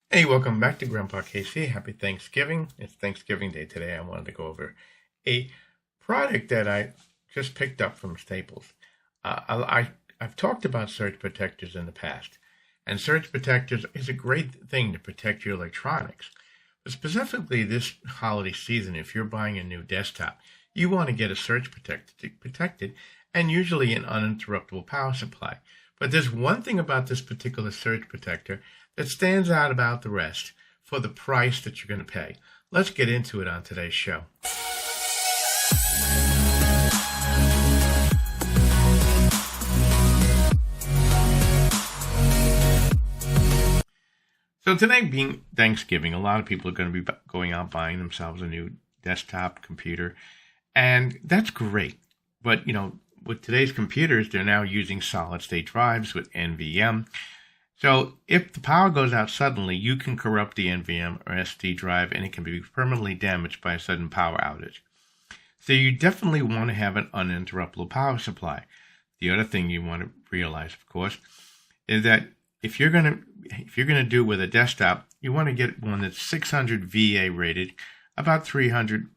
Hey, welcome back to Grandpa Casey. Happy Thanksgiving. It's Thanksgiving Day today. I wanted to go over a product that I just picked up from Staples. I've talked about surge protectors in the past, and surge protectors is a great thing to protect your electronics. But specifically this holiday season, if you're buying a new desktop, you want to get a surge protected and usually an uninterruptible power supply. But there's one thing about this particular surge protector that stands out about the rest for the price that you're going to pay. Let's get into it on today's show. So today being Thanksgiving, a lot of people are going to be going out buying themselves a new desktop computer, and that's great. But, with today's computers, they're now using solid-state drives with NVMe. So if the power goes out suddenly, you can corrupt the NVMe or SD drive, and it can be permanently damaged by a sudden power outage. So you definitely want to have an uninterruptible power supply. The other thing you want to realize, of course, is that if you're gonna do it with a desktop, you want to get one that's 600 VA rated, about 300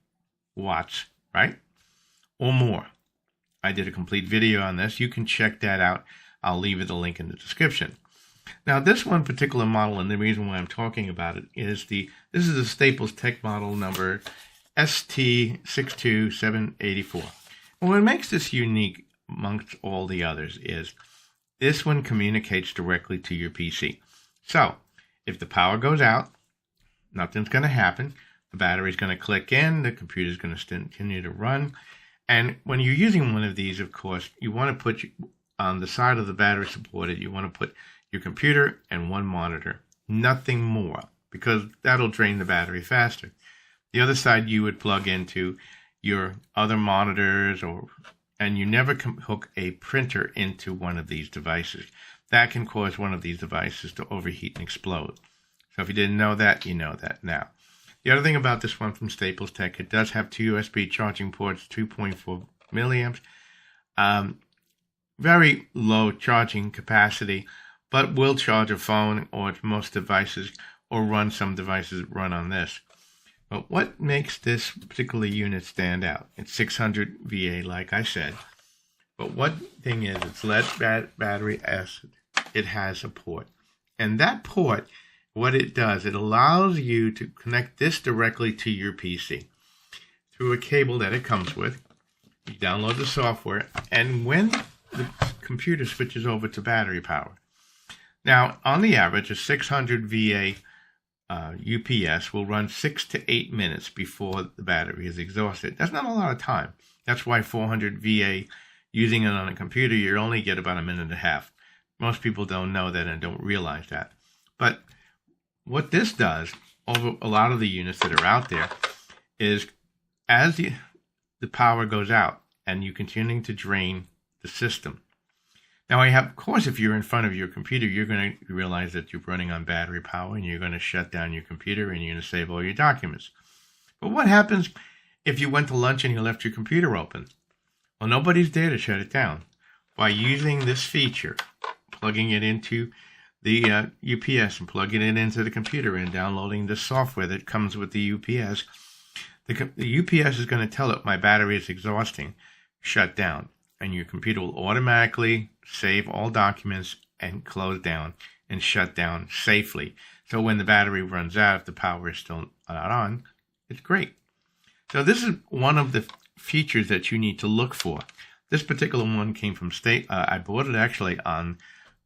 watts, right, or more. I did a complete video on this. You can check that out. I'll leave the link in the description. Now, this one particular model, and the reason why I'm talking about it, is this is a Staples Tech model number ST62784. And what makes this unique amongst all the others is this one communicates directly to your PC. So, if the power goes out, nothing's going to happen. The battery's going to click in. The computer's going to continue to run. And when you're using one of these, of course, you want to put on the side of the battery supported, you want to put your computer and one monitor, nothing more, because that'll drain the battery faster. The other side you would plug into your other monitors, and you never hook a printer into one of these devices. That can cause one of these devices to overheat and explode. So if you didn't know that, you know that now. The other thing about this one from Staples Tech, it does have two USB charging ports, 2.4 milliamps. Very low charging capacity, but will charge a phone or most devices, or run some devices run on this. But what makes this particular unit stand out? It's 600 VA, like I said. But one thing is, it's lead battery acid. It has a port. And that port, what it does, it allows you to connect this directly to your PC through a cable that it comes with. You download the software, and when the computer switches over to battery power. Now, on the average, a 600 VA UPS will run 6 to 8 minutes before the battery is exhausted. That's not a lot of time. That's why 400 VA, using it on a computer, you only get about a minute and a half. Most people don't know that and don't realize that. But what this does over a lot of the units that are out there is, as the power goes out and you continuing to drain the system. Now, of course, if you're in front of your computer, you're going to realize that you're running on battery power, and you're going to shut down your computer, and you're going to save all your documents. But what happens if you went to lunch and you left your computer open? Well, nobody's there to shut it down. By using this feature, plugging it into the UPS and plugging it into the computer and downloading the software that comes with the UPS, the UPS is going to tell it, my battery is exhausting, shut down. And your computer will automatically save all documents and close down and shut down safely. So when the battery runs out, if the power is still not on, it's great. So this is one of the features that you need to look for. This particular one came from I bought it actually on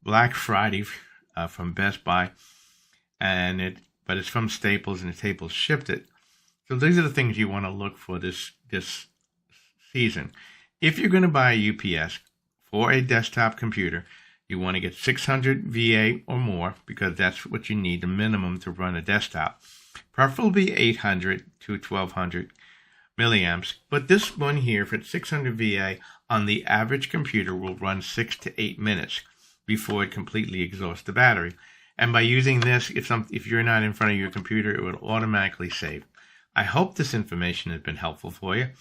Black Friday from Best Buy, but it's from Staples, and Staples shipped it. So these are the things you want to look for this season. If you're going to buy a UPS for a desktop computer, you want to get 600 VA or more, because that's what you need, the minimum to run a desktop. Preferably 800 to 1200 milliamps. But this one here, for 600 VA, on the average computer will run 6 to 8 minutes before it completely exhausts the battery. And by using this, if you're not in front of your computer, it will automatically save. I hope this information has been helpful for you.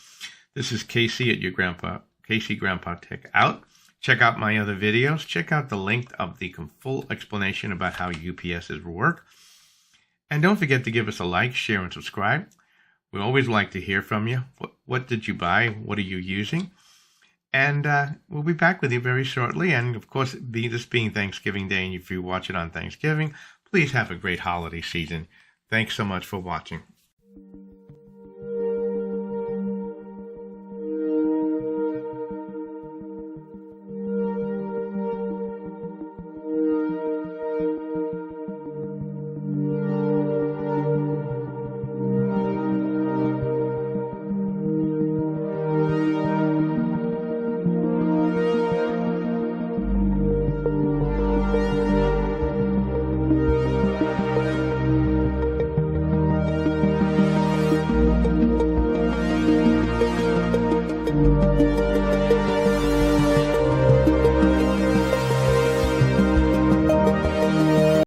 This is Casey at your Casey Grandpa Tech out. Check out my other videos. Check out the link of the full explanation about how UPSs work. And don't forget to give us a like, share, and subscribe. We always like to hear from you. What did you buy? What are you using? And we'll be back with you very shortly. And, of course, this being Thanksgiving Day, and if you watch it on Thanksgiving, please have a great holiday season. Thanks so much for watching.